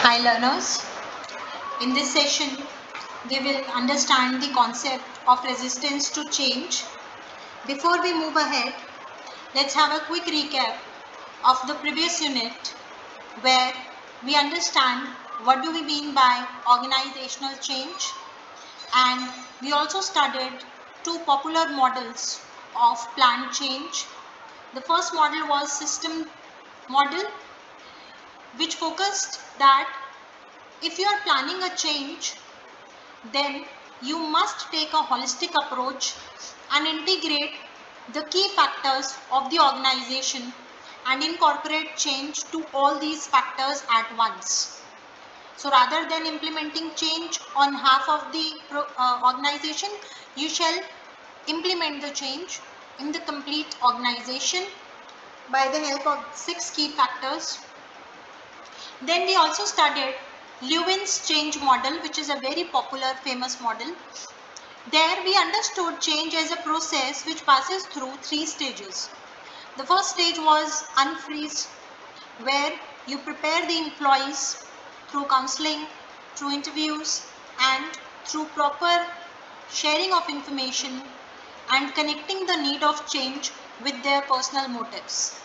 Hi learners, in this session we will understand the concept of resistance to change. Before we move ahead, let's have a quick recap of the previous unit where we understand what do we mean by organizational change, and we also studied two popular models of planned change. The first model was system model, which focused that if you are planning a change, then you must take a holistic approach and integrate the key factors of the organization and incorporate change to all these factors at once. So rather than implementing change on half of the organization, you shall implement the change in the complete organization by the help of 6 key factors. Then we also studied Lewin's change model, which is a very popular famous model. There we understood change as a process which passes through 3 stages. The first stage was unfreeze, where you prepare the employees through counseling, through interviews, and through proper sharing of information and connecting the need of change with their personal motives.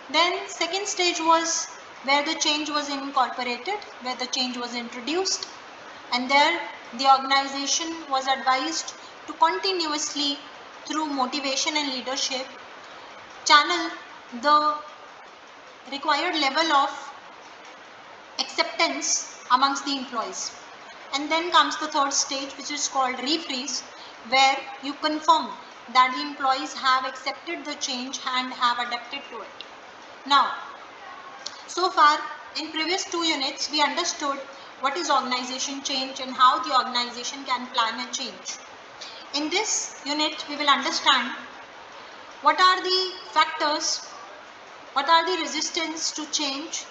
Then second stage was where the change was incorporated, where the change was introduced, and there the organization was advised to continuously, through motivation and leadership, channel the required level of acceptance amongst the employees. And then comes the third stage, which is called refreeze, where you confirm that the employees have accepted the change and have adapted to it. Now, so far in previous 2 units, we understood what is organization change and how the organization can plan a change. In this unit, we will understand what are the factors, what are the resistance to change,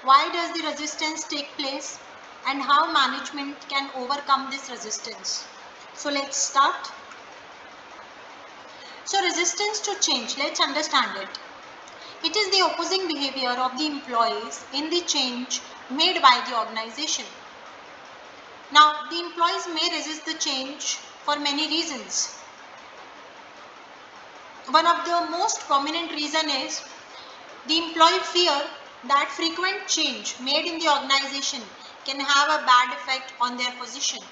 why does the resistance take place, and how management can overcome this resistance. So let's start. So resistance to change, let's understand it. It is the opposing behavior of the employees in the change made by the organization. Now, the employees may resist the change for many reasons. One of the most prominent reason is the employee fear that frequent change made in the organization can have a bad effect on their position.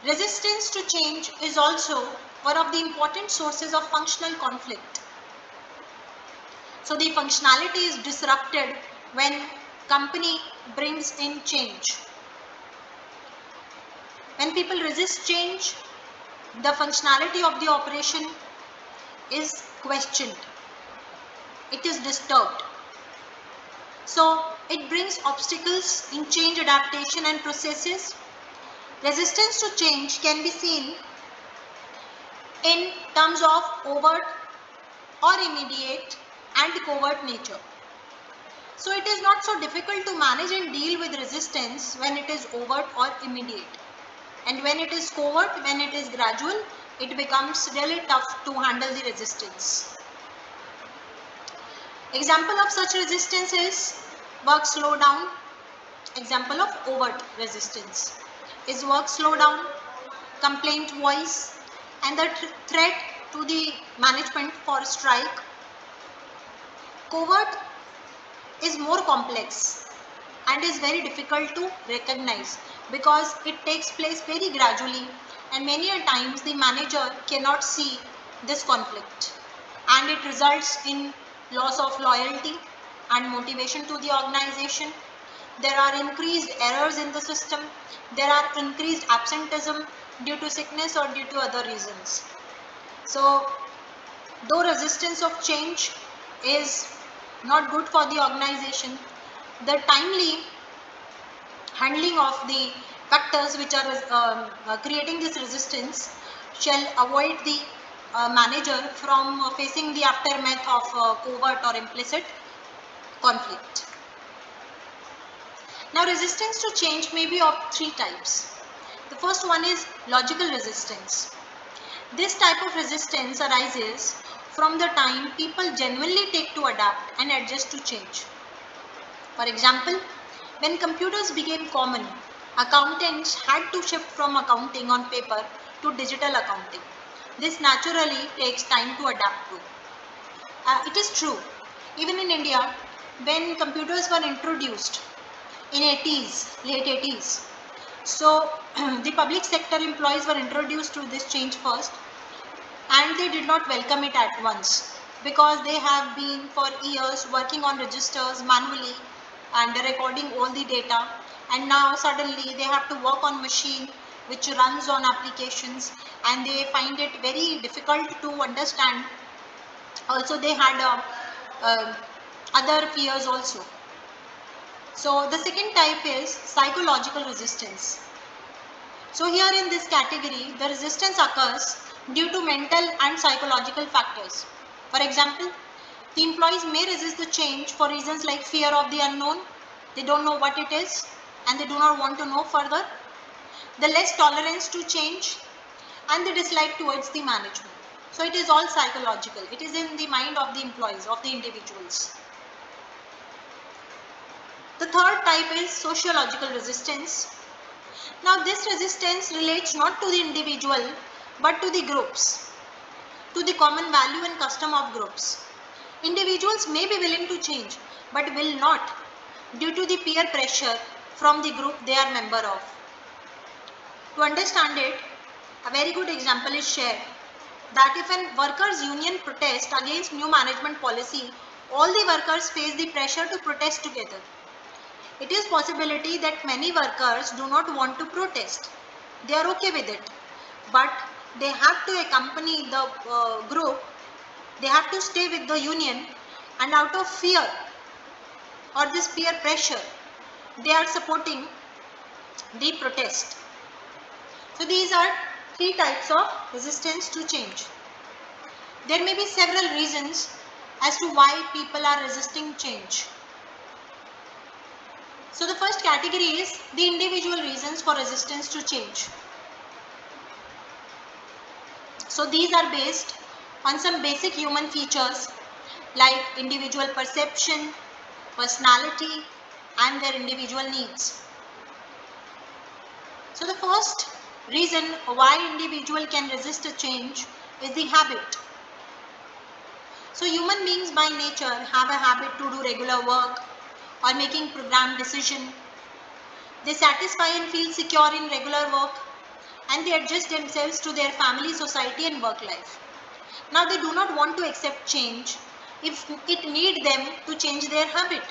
Resistance to change is also one of the important sources of functional conflict. So the functionality is disrupted when company brings in change. When people resist change, the functionality of the operation is questioned. It is disturbed. So it brings obstacles in change adaptation and processes. Resistance to change can be seen in terms of overt or immediate and covert nature. So it is not so difficult to manage and deal with resistance when it is overt or immediate. And when it is covert, when it is gradual, it becomes really tough to handle the resistance. Example of such resistance is work slowdown. Example of overt resistance is work slowdown, complaint voice, and the threat to the management for strike. Covert is more complex and is very difficult to recognize because it takes place very gradually, and many a times the manager cannot see this conflict, and it results in loss of loyalty and motivation to the organization. There are increased errors in the system. There are increased absenteeism due to sickness or due to other reasons. So though resistance of change is not good for the organization, the timely handling of the factors which are creating this resistance shall avoid the manager from facing the aftermath of covert or implicit conflict. Now, resistance to change may be of 3 types. The first one is logical resistance. This type of resistance arises from the time people genuinely take to adapt and adjust to change. For example, when computers became common, accountants had to shift from accounting on paper to digital accounting. This naturally takes time to adapt to. It is true. Even in India, when computers were introduced in 80s, late 80s, so the public sector employees were introduced to this change first, and they did not welcome it at once because they have been for years working on registers manually and recording all the data, and now suddenly they have to work on machine which runs on applications, and they find it very difficult to understand. Also they had other fears also. So the second type is psychological resistance. So here in this category, the resistance occurs due to mental and psychological factors. For example, the employees may resist the change for reasons like fear of the unknown, they don't know what it is and they do not want to know further, the less tolerance to change, and the dislike towards the management. So it is all psychological. It is in the mind of the employees, of the individuals. The third type is sociological resistance. Now this resistance relates not to the individual but to the groups, to the common value and custom of groups. Individuals may be willing to change but will not due to the peer pressure from the group they are member of. To understand it, a very good example is shared that if a workers' union protest against new management policy, all the workers face the pressure to protest together. It is possibility that many workers do not want to protest. They are okay with it, but they have to accompany the group, they have to stay with the union, and out of fear or this peer pressure, they are supporting the protest. So these are three types of resistance to change. There may be several reasons as to why people are resisting change. So the first category is the individual reasons for resistance to change. So these are based on some basic human features like individual perception, personality, and their individual needs. So the first reason why individual can resist a change is the habit. So human beings by nature have a habit to do regular work or making programmed decision. They satisfy and feel secure in regular work, and they adjust themselves to their family, society and work life. Now they do not want to accept change if it needs them to change their habit.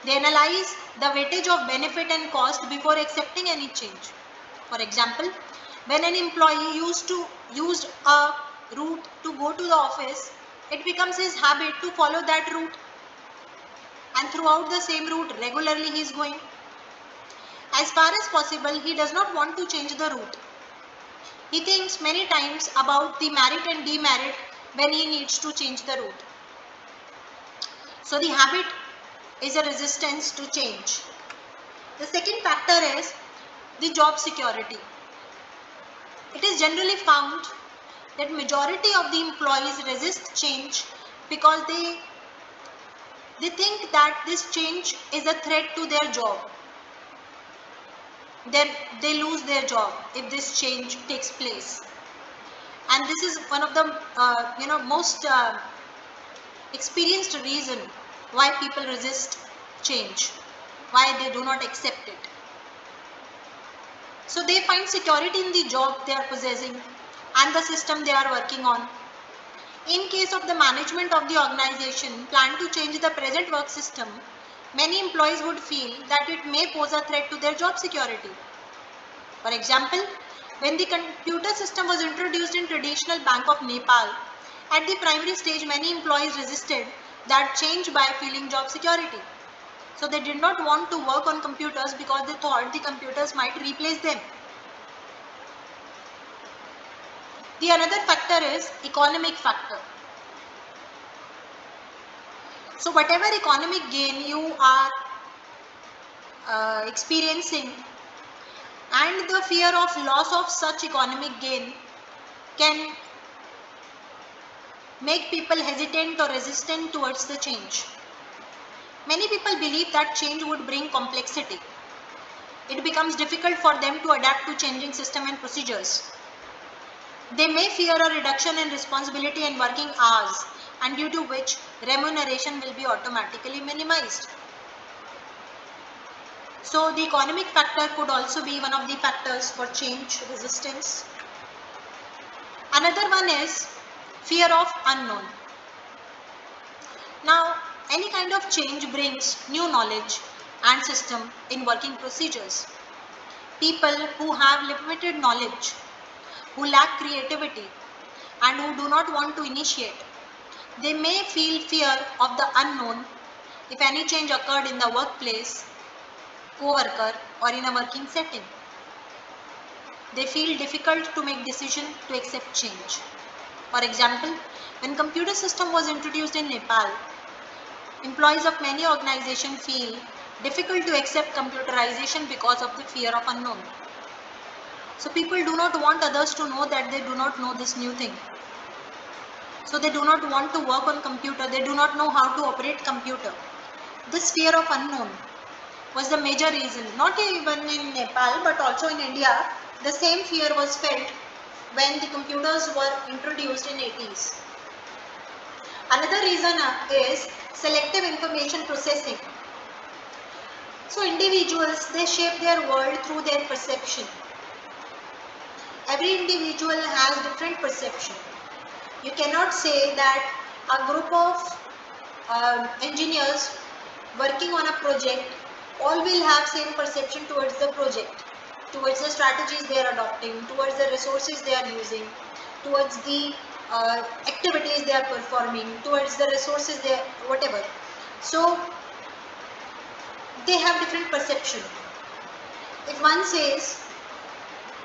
They analyze the weightage of benefit and cost before accepting any change. For example, when an employee used a route to go to the office, it becomes his habit to follow that route, and throughout the same route regularly he is going. As far as possible, he does not want to change the route. He thinks many times about the merit and demerit when he needs to change the route. So the habit is a resistance to change. The second factor is the job security. It is generally found that majority of the employees resist change because they think that this change is a threat to their job. Then they lose their job if this change takes place. And this is one of the most experienced reason why people resist change, why they do not accept it. So they find security in the job they are possessing and the system they are working on. In case of the management of the organization plan to change the present work system, many employees would feel that it may pose a threat to their job security. For example, when the computer system was introduced in traditional Bank of Nepal, at the primary stage many employees resisted that change by feeling job security. So they did not want to work on computers because they thought the computers might replace them. The another factor is economic factor. So whatever economic gain you are experiencing, and the fear of loss of such economic gain can make people hesitant or resistant towards the change. Many people believe that change would bring complexity. It becomes difficult for them to adapt to changing system and procedures. They may fear a reduction in responsibility and working hours, and due to which remuneration will be automatically minimized. So the economic factor could also be one of the factors for change resistance. Another one is fear of unknown. Now, any kind of change brings new knowledge and system in working procedures. People who have limited knowledge, who lack creativity, and who do not want to initiate, they may feel fear of the unknown if any change occurred in the workplace, co-worker, or in a working setting. They feel difficult to make decision to accept change. For example, when computer system was introduced in Nepal, employees of many organizations feel difficult to accept computerization because of the fear of unknown. So people do not want others to know that they do not know this new thing. So they do not want to work on computer, they do not know how to operate computer. This fear of unknown was the major reason, not even in Nepal but also in India, the same fear was felt when the computers were introduced in 80s. Another reason is selective information processing. So individuals, they shape their world through their perception. Every individual has different perception. You cannot say that a group of engineers working on a project all will have same perception towards the project, towards the strategies they are adopting, towards the resources they are using, towards the activities they are performing, towards the resources they are, whatever. So they have different perception. If one says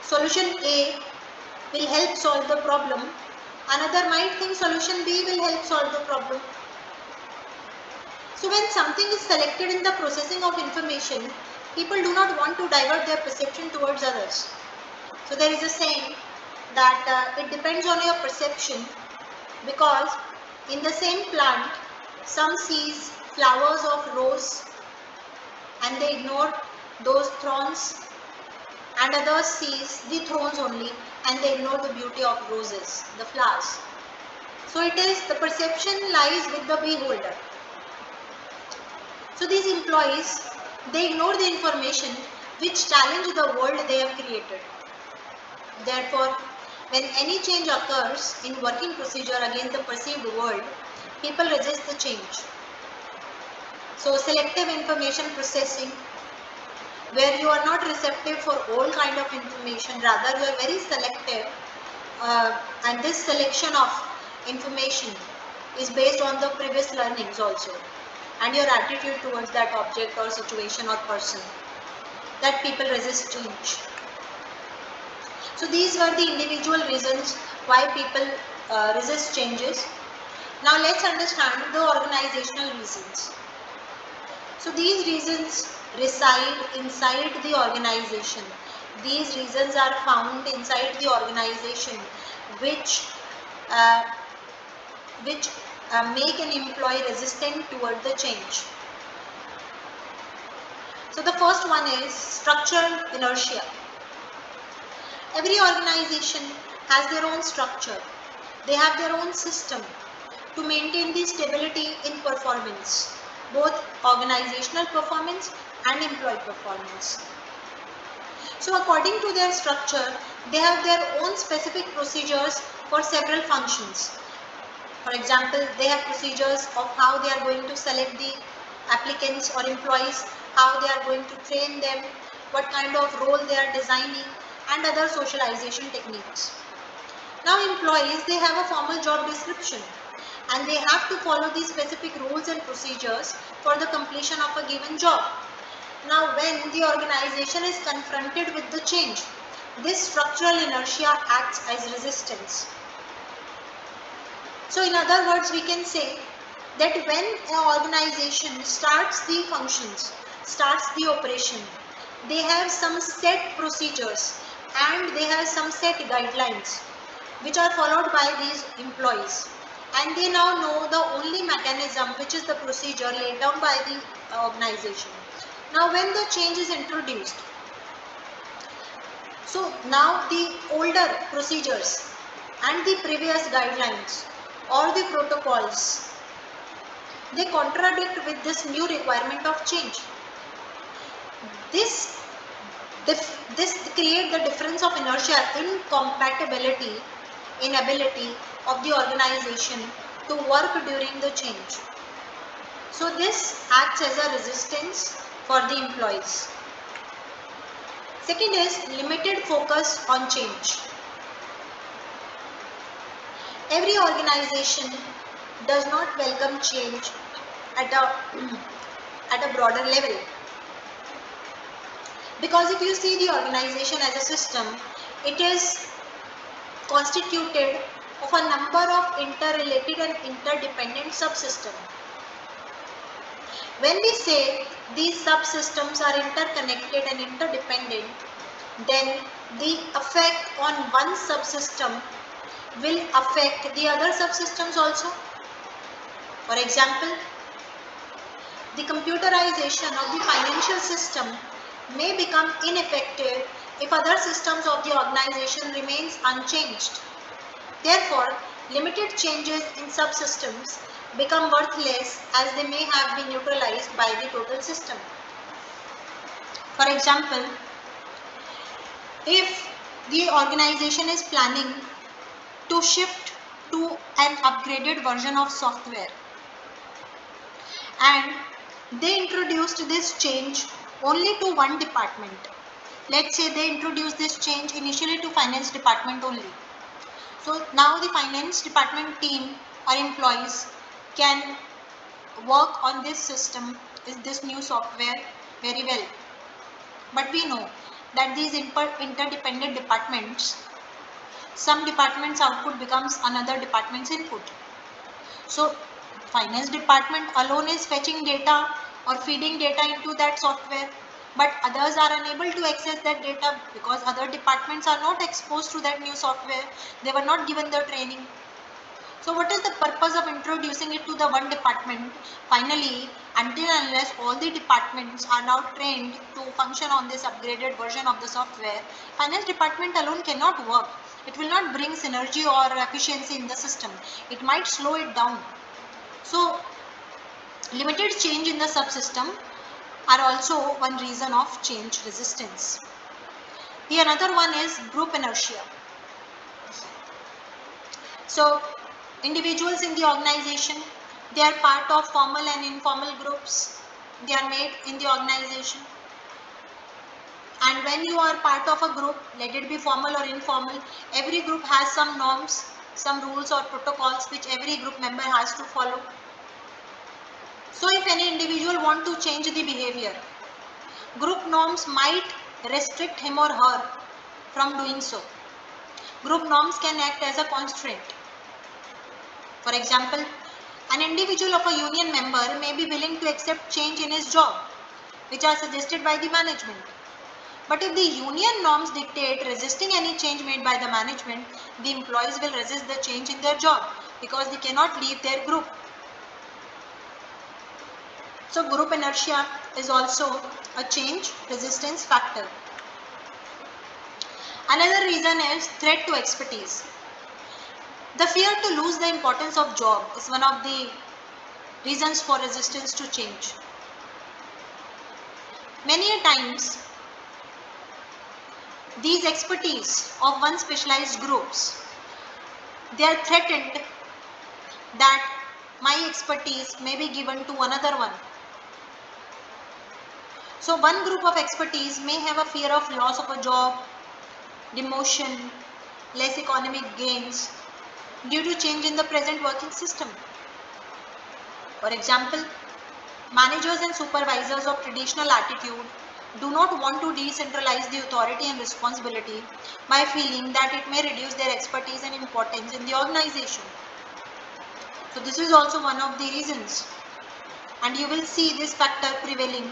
solution A will help solve the problem, another might think solution B will help solve the problem. So when something is selected in the processing of information, people do not want to divert their perception towards others. So there is a saying that it depends on your perception, because in the same plant, some sees flowers of rose and they ignore those thorns, and others sees the thorns only and they ignore the beauty of roses, the flowers. So it is the perception lies with the beholder. So these employees, they ignore the information which challenge the world they have created. Therefore, when any change occurs in working procedure against the perceived world, people resist the change. So selective information processing, where you are not receptive for all kind of information, rather you are very selective, and this selection of information is based on the previous learnings also, and your attitude towards that object or situation or person, that people resist change. So these were the individual reasons why people resist changes. Now let's understand the organizational reasons. So these reasons reside inside the organization. These reasons are found inside the organization which uh, make an employee resistant toward the change. So the first one is structural inertia. Every organization has their own structure. They have their own system to maintain the stability in performance, both organizational performance and employee performance. So according to their structure, they have their own specific procedures for several functions. For example, they have procedures of how they are going to select the applicants or employees, how they are going to train them, what kind of role they are designing, and other socialization techniques. Now employees, they have a formal job description and they have to follow these specific rules and procedures for the completion of a given job. Now when the organization is confronted with the change, this structural inertia acts as resistance. So in other words, we can say that when an organization starts the functions, starts the operation, they have some set procedures and they have some set guidelines which are followed by these employees. and they now know the only mechanism, which is the procedure laid down by the organization. Now when the change is introduced, so now the older procedures and the previous guidelines or the protocols, they contradict with this new requirement of change. This create the difference of inertia, incompatibility, inability of the organization to work during the change. So this acts as a resistance for the employees. Second is limited focus on change. Every organization does not welcome change at a broader level. Because if you see the organization as a system, it is constituted of a number of interrelated and interdependent subsystems. When we say these subsystems are interconnected and interdependent, then the effect on one subsystem will affect the other subsystems also. For example, the computerization of the financial system may become ineffective if other systems of the organization remains unchanged. Therefore, limited changes in subsystems become worthless as they may have been neutralized by the total system. For example, if the organization is planning to shift to an upgraded version of software and they introduced this change only to one department. Let's say they introduced this change initially to finance department only. So now the finance department team or employees can work on this system, this new software very well. But we know that these interdependent departments, some department's output becomes another department's input. So finance department alone is fetching data or feeding data into that software, but others are unable to access that data because other departments are not exposed to that new software. They were not given the training. So what is the purpose of introducing it to the one department? Finally, until and unless all the departments are now trained to function on this upgraded version of the software, finance department alone cannot work. It will not bring synergy or efficiency in the system. It might slow it down. So limited change in the subsystem are also one reason of change resistance. The another one is group inertia. So individuals in the organization, they are part of formal and informal groups. They are made in the organization. And when you are part of a group, let it be formal or informal, every group has some norms, some rules or protocols which every group member has to follow. So if any individual want to change the behavior, group norms might restrict him or her from doing so. Group norms can act as a constraint. For example, an individual of a union member may be willing to accept change in his job, which are suggested by the management. But if the union norms dictate resisting any change made by the management, the employees will resist the change in their job because they cannot leave their group. So group inertia is also a change resistance factor. Another reason is threat to expertise. The fear to lose the importance of job is one of the reasons for resistance to change. Many times, these expertise of one specialized groups, they are threatened that my expertise may be given to another one. So one group of expertise may have a fear of loss of a job, demotion, less economic gains due to change in the present working system. For example, managers and supervisors of traditional attitude do not want to decentralize the authority and responsibility by feeling that it may reduce their expertise and importance in the organization. So this is also one of the reasons, and you will see this factor prevailing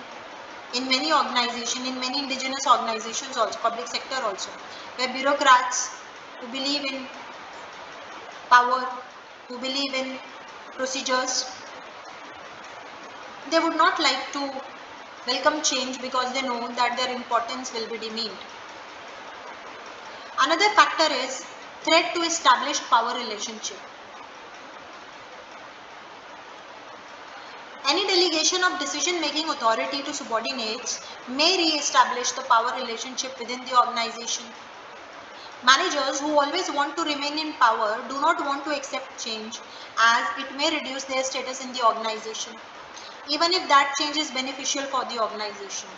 in many organizations, in many indigenous organizations also, public sector also, where bureaucrats who believe in power who believe in procedures. They would not like to welcome change because they know that their importance will be demeaned. Another factor is threat to established power relationship. Any delegation of decision-making authority to subordinates may re-establish the power relationship within the organization. Managers who always want to remain in power do not want to accept change, as it may reduce their status in the organization, even if that change is beneficial for the organization.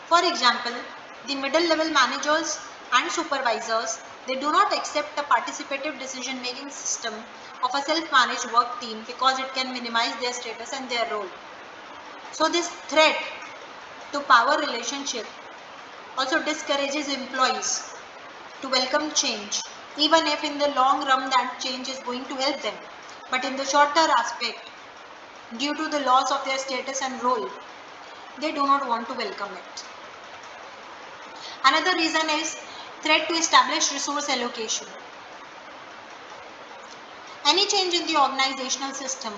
For example, the middle level managers and supervisors, they do not accept a participative decision-making system of a self-managed work team because it can minimize their status and their role. So this threat to power relationship also discourages employees to welcome change, even if in the long run that change is going to help them. But in the shorter aspect, due to the loss of their status and role, they do not want to welcome it. Another reason is threat to establish resource allocation. Any change in the organizational system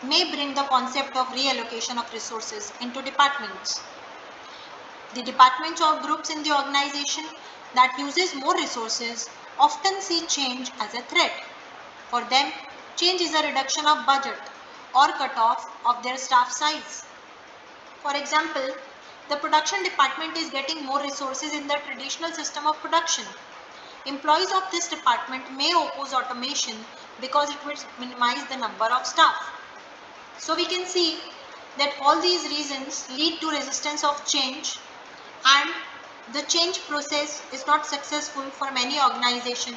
may bring the concept of reallocation of resources into departments. The departments or groups in the organization that uses more resources often see change as a threat. For them, change is a reduction of budget or cutoff of their staff size. For example, the production department is getting more resources in the traditional system of production. Employees of this department may oppose automation because it will minimize the number of staff. So we can see that all these reasons lead to resistance of change, and the change process is not successful for many organizations.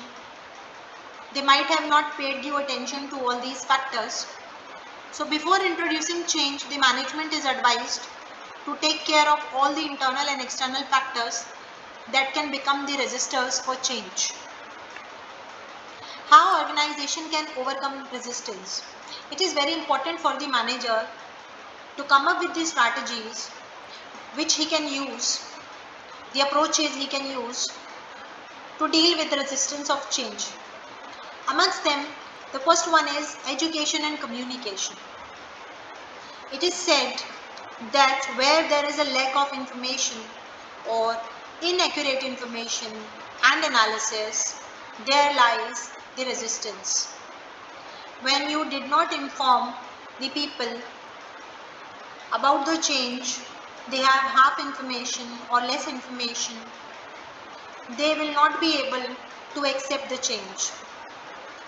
They might have not paid due attention to all these factors. So before introducing change, the management is advised to take care of all the internal and external factors that can become the resistors for change. How organization can overcome resistance? It is very important for the manager to come up with the strategies which he can use, the approaches he can use to deal with the resistance of change. Amongst them, the first one is education and communication. It is said that where there is a lack of information or inaccurate information and analysis, there lies the resistance. When you did not inform the people about the change, they have half information or less information, they will not be able to accept the change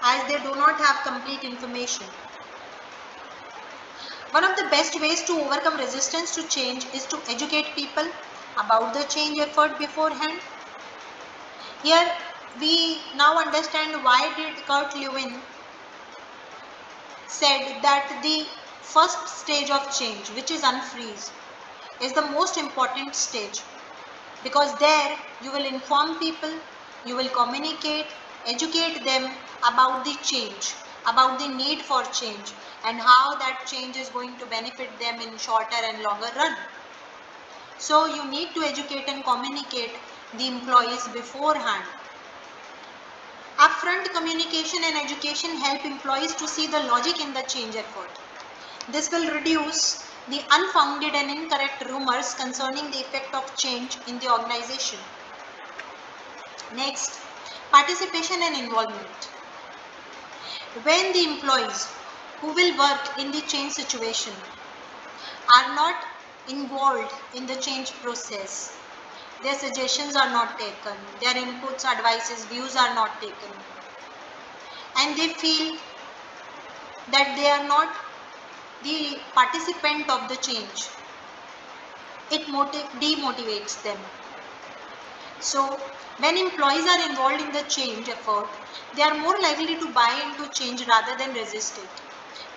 as they do not have complete information. One of the best ways to overcome resistance to change is to educate people about the change effort beforehand. Here we now understand why did Kurt Lewin said that the first stage of change, which is unfreeze, is the most important stage, because there you will inform people, you will communicate, educate them about the change, about the need for change, and how that change is going to benefit them in shorter and longer run. So you need to educate and communicate the employees beforehand. Upfront communication and education help employees to see the logic in the change effort. This will reduce the unfounded and incorrect rumors concerning the effect of change in the organization. Next, participation and involvement. When the employees who will work in the change situation are not involved in the change process, their suggestions are not taken, their inputs, advices, views are not taken, and they feel that they are not the participant of the change, it demotivates them. So when employees are involved in the change effort, they are more likely to buy into change rather than resist it.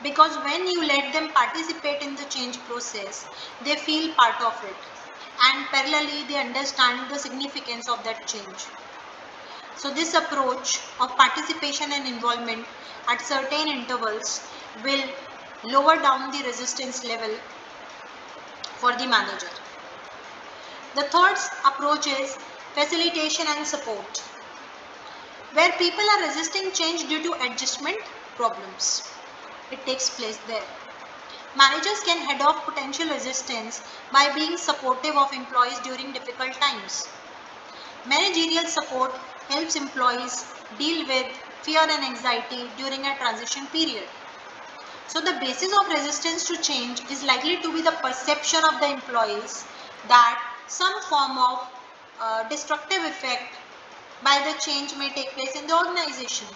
Because when you let them participate in the change process, they feel part of it, and parallelly they understand the significance of that change. So this approach of participation and involvement at certain intervals will lower down the resistance level for the manager. The third approach is facilitation and support. Where people are resisting change due to adjustment, problems. It takes place there. Managers can head off potential resistance by being supportive of employees during difficult times. Managerial support helps employees deal with fear and anxiety during a transition period. So the basis of resistance to change is likely to be the perception of the employees that some form of destructive effect by the change may take place in the organization.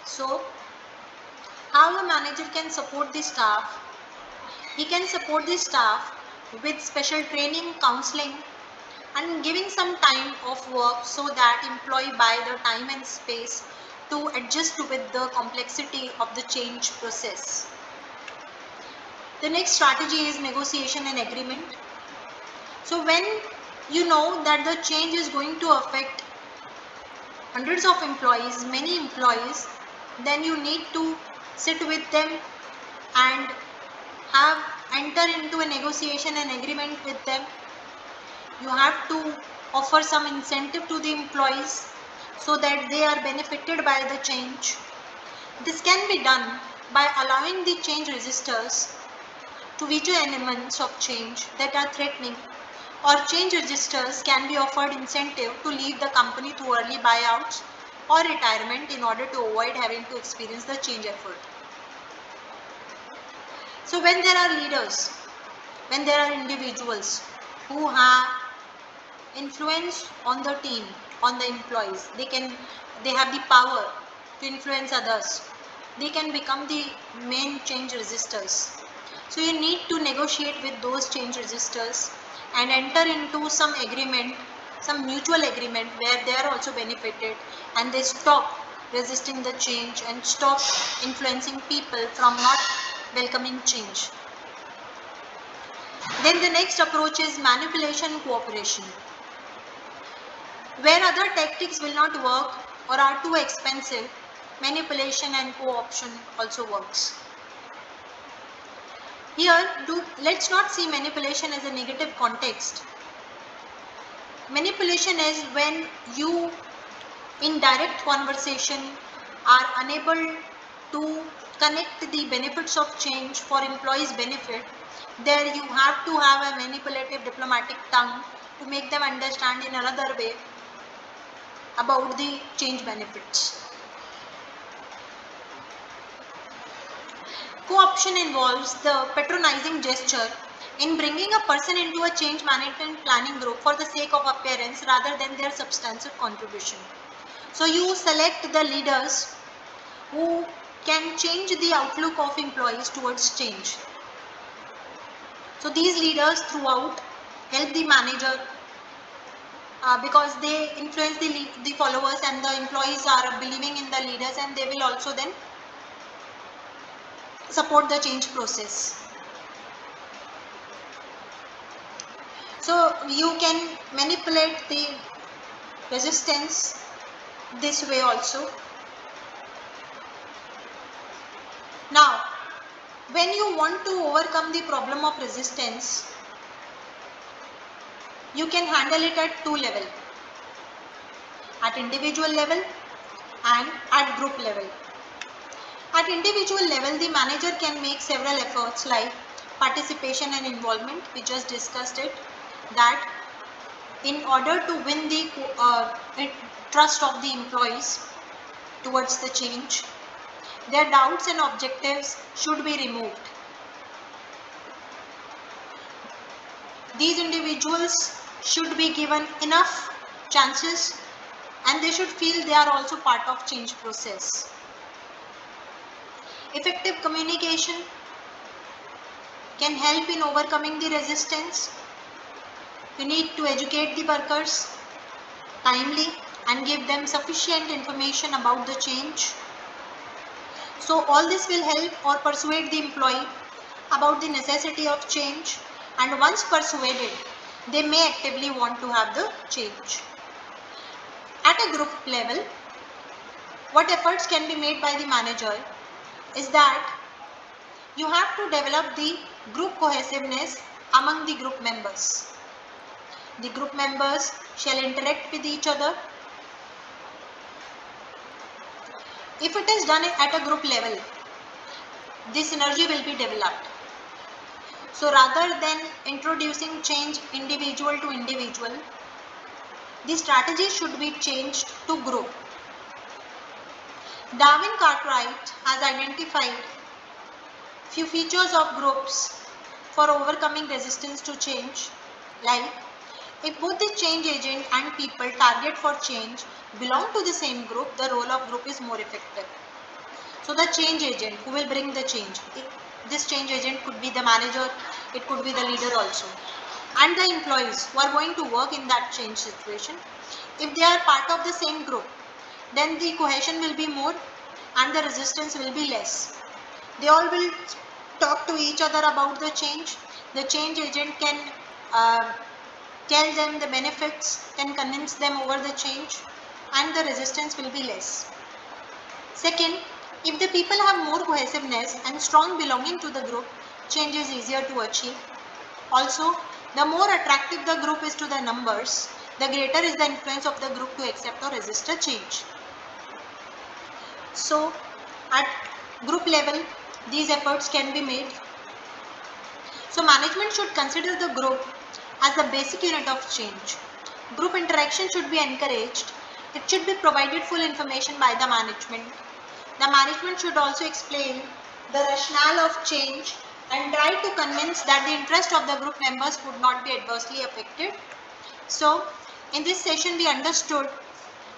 So how a manager can support the staff? He can support the staff with special training, counseling, and giving some time of work so that employee buy the time and space to adjust with the complexity of the change process. The next strategy is negotiation and agreement. So when you know that the change is going to affect hundreds of employees, many employees, then you need to sit with them and enter into a negotiation and agreement with them. You have to offer some incentive to the employees so that they are benefited by the change. This can be done by allowing the change resistors to veto elements of change that are threatening, or change registers can be offered incentive to leave the company through early buyouts or retirement in order to avoid having to experience the change effort. So when there are leaders, when there are individuals who have influence on the team, on the employees, they have the power to influence others. They can become the main change resistors. So you need to negotiate with those change resistors and enter into some agreement, some mutual agreement where they are also benefited and they stop resisting the change and stop influencing people from not welcoming change. Then the next approach is manipulation cooperation. Where other tactics will not work or are too expensive, manipulation and co-option also works. Here, let's not see manipulation as a negative context. Manipulation is when you, in direct conversation, are unable to connect the benefits of change for employees' benefit. There you have to have a manipulative diplomatic tongue to make them understand in another way about the change benefits. Co-option involves the patronizing gesture in bringing a person into a change management planning group for the sake of appearance rather than their substantive contribution. So you select the leaders who can change the outlook of employees towards change. So these leaders throughout help the manager because they influence the followers, and the employees are believing in the leaders and they will also then support the change process. So you can manipulate the resistance this way also. Now, when you want to overcome the problem of resistance, you can handle it at two levels, at individual level and at group level. At individual level, the manager can make several efforts like participation and involvement. We just discussed it, that in order to win the trust of the employees towards the change, their doubts and objectives should be removed. These individuals should be given enough chances and they should feel they are also part of change process. Effective communication can help in overcoming the resistance. You need to educate the workers timely and give them sufficient information about the change. So all this will help or persuade the employee about the necessity of change, and once persuaded, they may actively want to have the change. At a group level, what efforts can be made by the manager is that you have to develop the group cohesiveness among the group members. The group members shall interact with each other. If it is done at a group level, this synergy will be developed. So rather than introducing change individual to individual, the strategy should be changed to group. Darwin Cartwright has identified few features of groups for overcoming resistance to change, like if both the change agent and people target for change belong to the same group, the role of group is more effective. So the change agent who will bring the change, this change agent could be the manager, it could be the leader also, and the employees who are going to work in that change situation. If they are part of the same group, then the cohesion will be more and the resistance will be less. They all will talk to each other about the change. The change agent can tell them the benefits, can convince them over the change, and the resistance will be less. Second, if the people have more cohesiveness and strong belonging to the group, change is easier to achieve. Also, the more attractive the group is to the numbers, the greater is the influence of the group to accept or resist a change. So, at group level, these efforts can be made. So, management should consider the group as the basic unit of change. Group interaction should be encouraged. It should be provided full information by the management. The management should also explain the rationale of change and try to convince that the interest of the group members would not be adversely affected. So, in this session we understood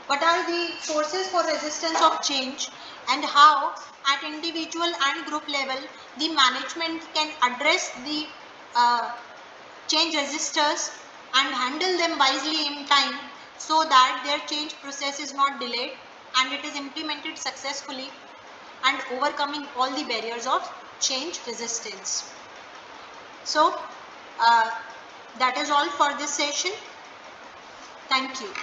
what are the sources for resistance of change and how at individual and group level the management can address the change resistors and handle them wisely in time so that their change process is not delayed and it is implemented successfully and overcoming all the barriers of change resistance. So that is all for this session. Thank you.